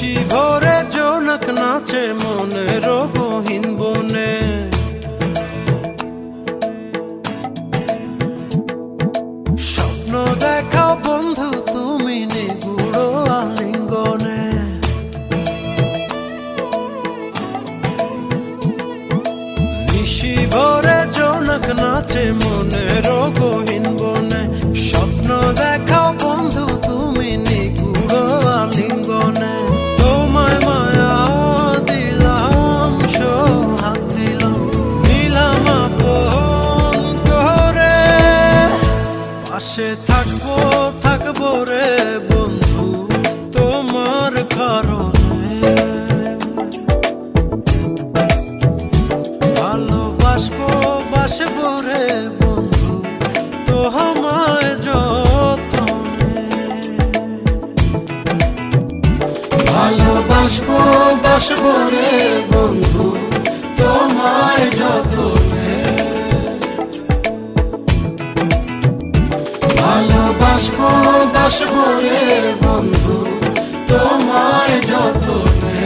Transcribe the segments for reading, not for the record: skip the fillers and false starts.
নিশি ভোরে জোনাক নাচে মনের গহীন বনে, স্বপ্ন দেখাও বন্ধু তুমি নিগুড় আলিঙ্গনে। নিশি ভোরে জোনাক নাচে মনের গহীন বনে, স্বপ্ন দেখাও বন্ধু তুমি নিগুড় আলিঙ্গনে। তোমায় মায়া দিলাম, সোহাগ দিলাম, নিলাম আপন করে। পাশে থাকবো থাকবো রে বন্ধু তোমার কারণে, ভালোবাসবো বাসবো রে বন্ধু তোমায় যতনে। ভালোবাসবো বাসবো রে বন্ধু তোমায় যতনে। ভালোবাসবো বাসবো রে বন্ধু তোমায় যতনে।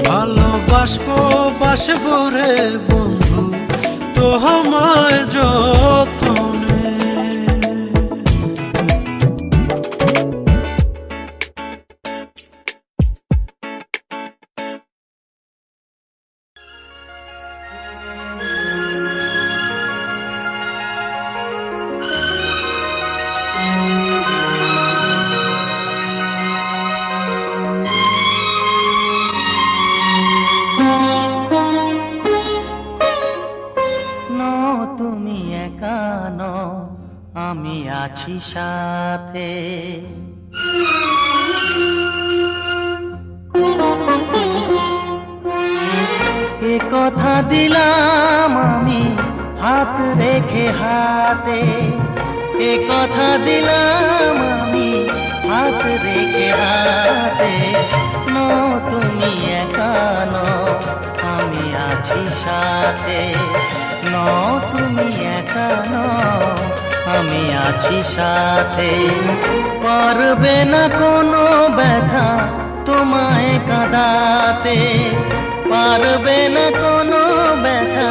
ভালোবাসবো বাসবো রে বন্ধু তোমায় যতনে। তুমি একা নও, আমি আছি সাথে। এ কথা দিলাম আমি হাত রেখে হাতে, এ কথা দিলাম আমি হাত রেখে হাতে। তুমি একা নও, আমি আছি সাথে। তুমি একা নও, আমি আছি সাথে। পারবে না কোনো ব্যথা তোমায় কাঁদাতে, পারবে না কোনো ব্যথা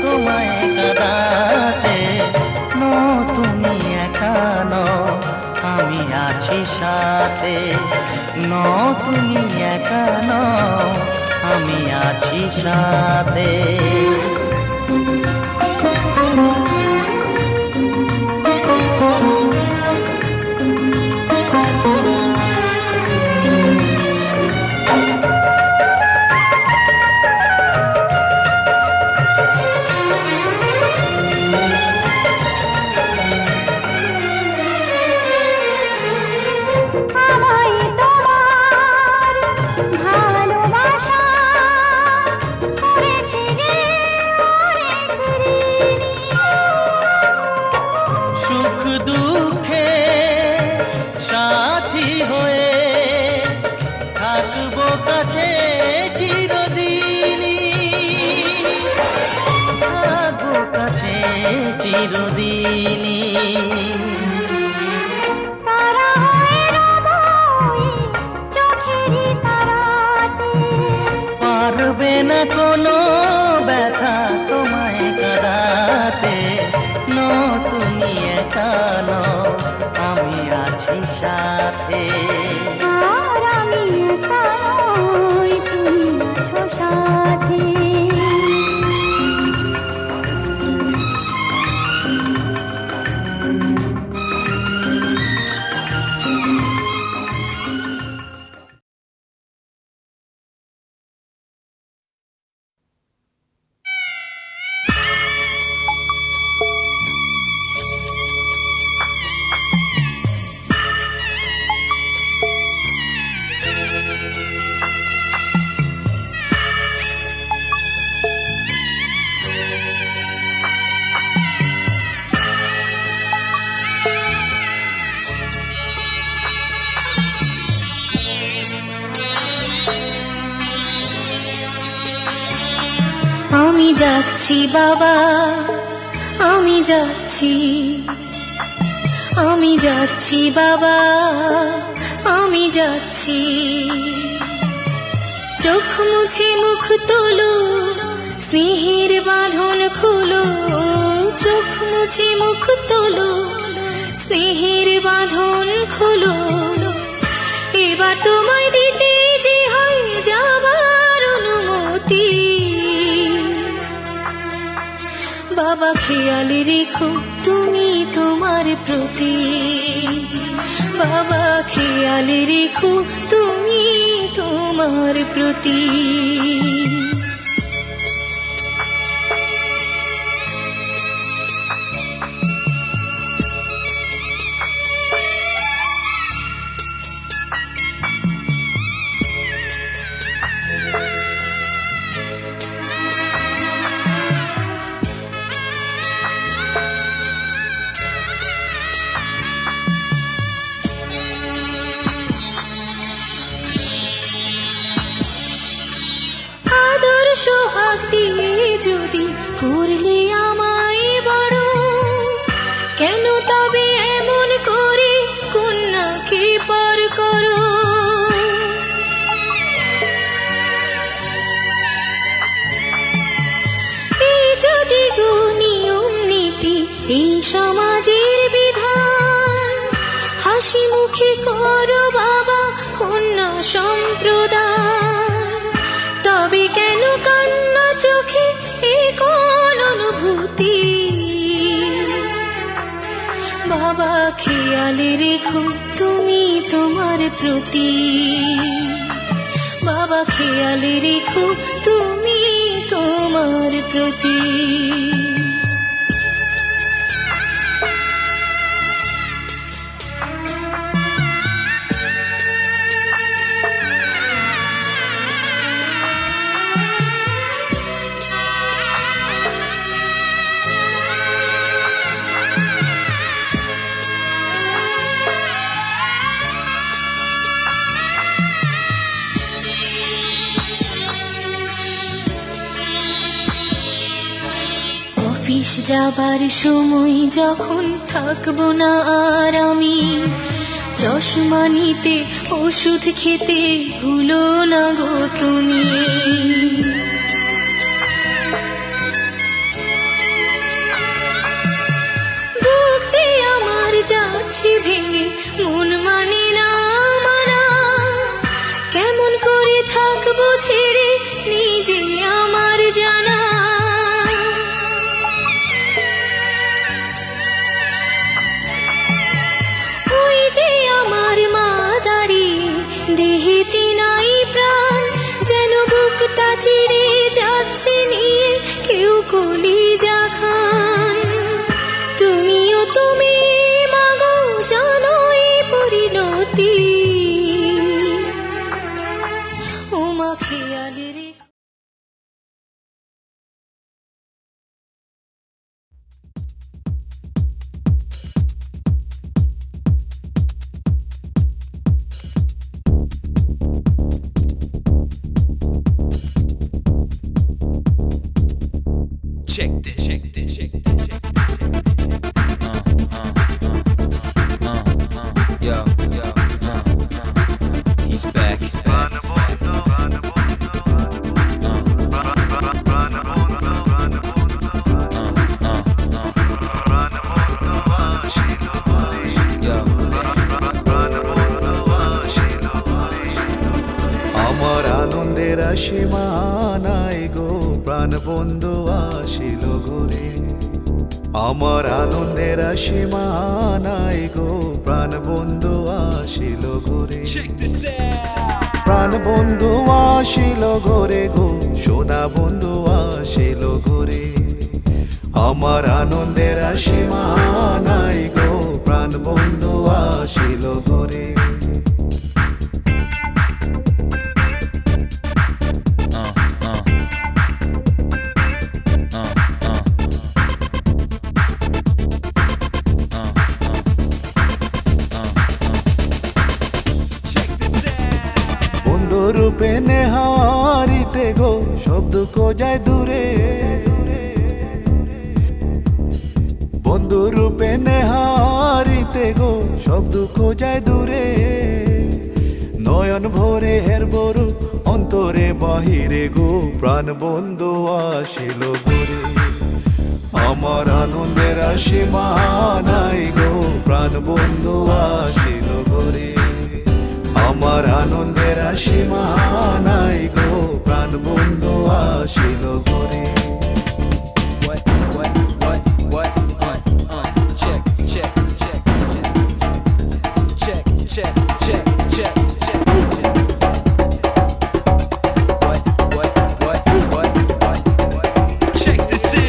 তোমায় কাঁদাতে। তুমি একা নও, আমি আছি সাথে। তুমি একা নও, আমি আছি সাথে। সুখ দুঃখে সাথী হয়ে থাকবো কাছে চিরদিনই, থাকবো কাছে চিরদিনই। পারবে না কোনো ব্যথা তোমায় কাঁদাতে। তুমি একা নও, আমি আছি সাথে। আমি একা নই, তুমি আছো সাথে। আমি যাচ্ছি বাবা, আমি যাচ্ছি, আমি যাচ্ছি বাবা, আমি যাচ্ছি। চোখ মুছে মুখ তোলো, স্নেহের বাঁধন খুলো। চোখ মুছে মুখ তোলো, স্নেহের বাঁধন খুলো। এবার তোমায় দিতে যে হয় যাবার অনুমতি। বাবা খেয়াল রেখো তুমি তোমার প্রতি। বাবা খেয়াল রেখো তুমি তোমার প্রতি। সোহাগ দিয়ে যদি করলে আমায় বড়, কেন তবে এমন করে কন্যাকে পর করো? এই যদি গো নিয়ম নীতি, এই সমাজের বিধান, হাসি মুখে করো বাবা কন্যা সম্প্রদান। তবে কেন কান্না চোখে এ কোন অনুভূতি? বাবা খেয়াল রেখো তুমি তোমার প্রতি। বাবা খেয়াল রেখো তুমি তোমার প্রতি। অফিস যাবার সময় যখন থাকবো না আর আমি, চশমা নিতে ওষুধ খেতে ভুলো না গো তুমি। বুক যে আমার যাচ্ছে ভেঙে, মন মানে না মানা। কেমন করে থাকবো ছেড়ে নিজে আমার জানা। আমার মা দাঁড়িয়ে দেহেতে নাই প্রাণ, যেন বুকটা চিরে যাচ্ছে নিয়ে কেউ কলিজা খান। তুমিও তুমি মাগো জানো এই পরিণতি। ও মা খেয়াল রেখো। Check this. Yo, he's back. আমার আনন্দের সীমা নাই গো, প্রাণ বন্ধু আসিল ঘরে। আমার আনন্দের সীমা নাই গো, প্রাণ বন্ধু আসিল ঘরে। প্রাণ বন্ধু আসিল ঘরে গো, সোনা বন্ধু আসিল ঘরে। আমার আনন্দের সীমা নাই গো, প্রাণ বন্ধু আসিল ঘরে। রূপে নেহারিতে গো, শব্দ যায় দূরে। বন্ধু রূপে নেহারিতে হারিতে গো সব দুঃখ যায় দূরে নয়ন ভরে হের বরু অন্তরে বাহিরে গো প্রাণ বন্ধু আসিল ঘুরে আমার আনন্দের সীমা নাই গো প্রাণ বন্ধু আসিল ঘুরে আমার আনন্দের সীমা নাই গো প্রাণ বন্ধু আসিল ঘুরে What? Check. Check this in.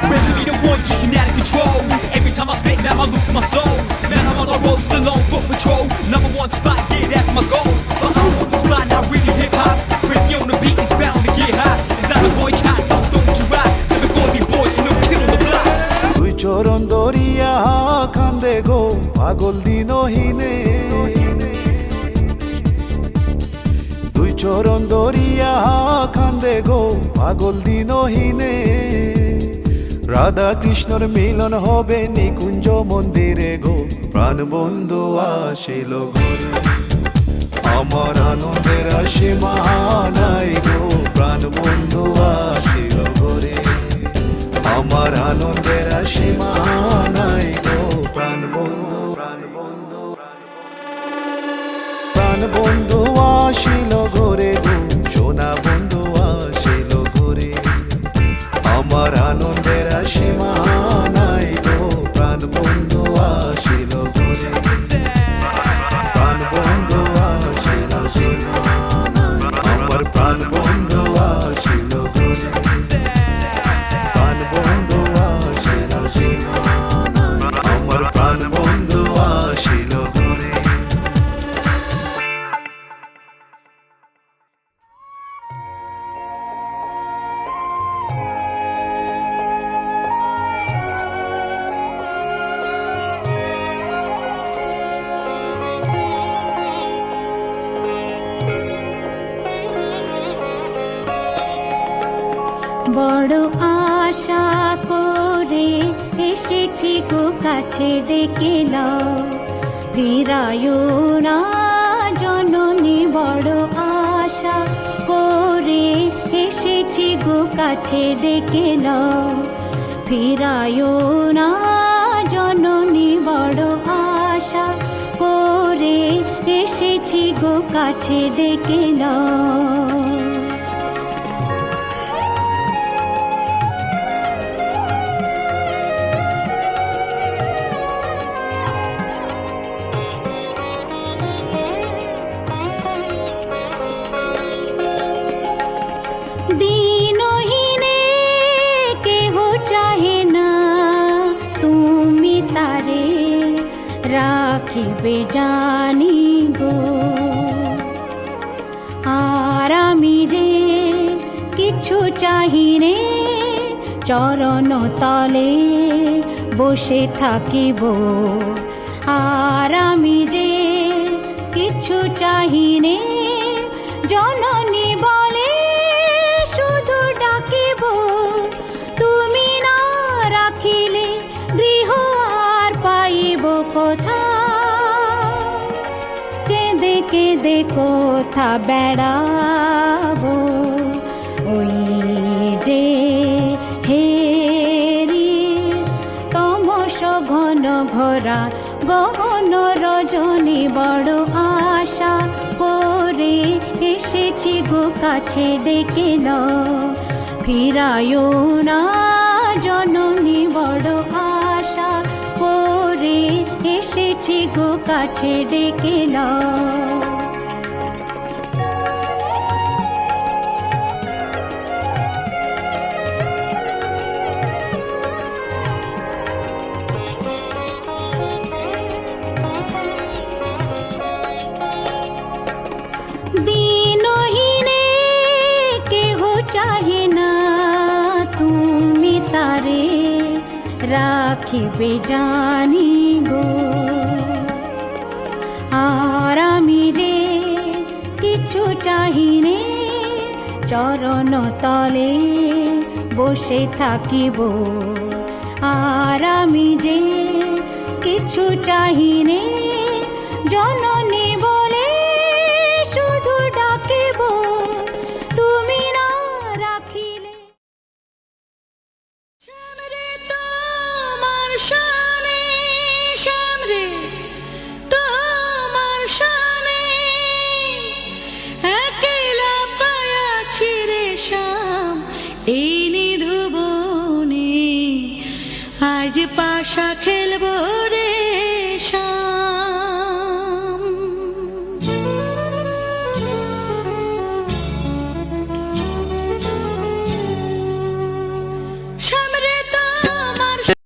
Ready be the one getting out of control. Every time I spit, now I lose my soul. Man, I'm on the road, still on foot patrol. Number one spot, yeah, that's my goal. But I'm on the spot, not really hip hop. Chrissy on the beat is bound to get hot. It's not a boycott, so don't you rock. Never gonna be boys, so no kid on the block. দুই চরণ দরিয়া কান্দে গো পাগল দিনহীনে দুই চরণ দরিয়া কান্দে গো পাগল দিনহীনে রাধা কৃষ্ণর মিলন হবে নিকুঞ্জ মন্দিরে গো প্রাণ বন্ধু আসিল ঘরে আমার আনন্দের সীমা নাই গো প্রাণ বন্ধু আসিল ঘরে আমার আনন্দের সীমা নাই গো প্রাণ বন্ধু আসিল ঘরে গো সোনা বন্ধু আসিল ঘরে আমার আনন্দের সীমা নাই গো প্রাণ বন্ধু আসিল ঘরে প্রাণ বন্ধু আসিল ঘরে আমার প্রাণ বন্ধু আসিল ঘরে প্রাণ বন্ধু আসিল ঘরে আমার প্রাণ বন্ধু আসিল ঘরে বড় আশা করে এসেছি গো কাছে ডেকে নাও ফিরায়ো না জননী বড় আশা করে এসেছি গো কাছে ডেকে নাও ফিরায়ো না জননী বড় আশা করে এসেছি গো কাছে ডেকে নাও দিনহীনে কেহ চাহে না তুমি তারে রাখিবে জানি গো আর আমি যে কিছু চাহি রে চরণ তলে বসে থাকিব আর আমি যে কিছু চাহি রে জননী বলে শুধু ডাকিব তুমি না রাখিলে গৃহ আর পাইব কোথা কেঁদে কেঁদে কোথা বেড়াবো ওই যে হেরি তমস ঘন ভরা গহন রজনী বড় আশা করে এসেছি গো কাছে ডেকে নাও ফিরায়ো না জননী বড় আশা করে এসেছি গো কাছে ডেকে নাও দিনহীনে কেহ চাহে না তুমি তারে রাখিবে জানি গো আর আমি যে কিছু চাহিনে চরণ তলে বসে থাকিব আর আমি যে কিছু চাহিনে জননী বলে শুধু ডাকিব তুমি না রাখিলে শ্যামরে তোমার শানে শ্যামরে তোমার শানে একলা পায়াছি রে শ্যাম এই নিধুবনে আজ পাশা খেলবো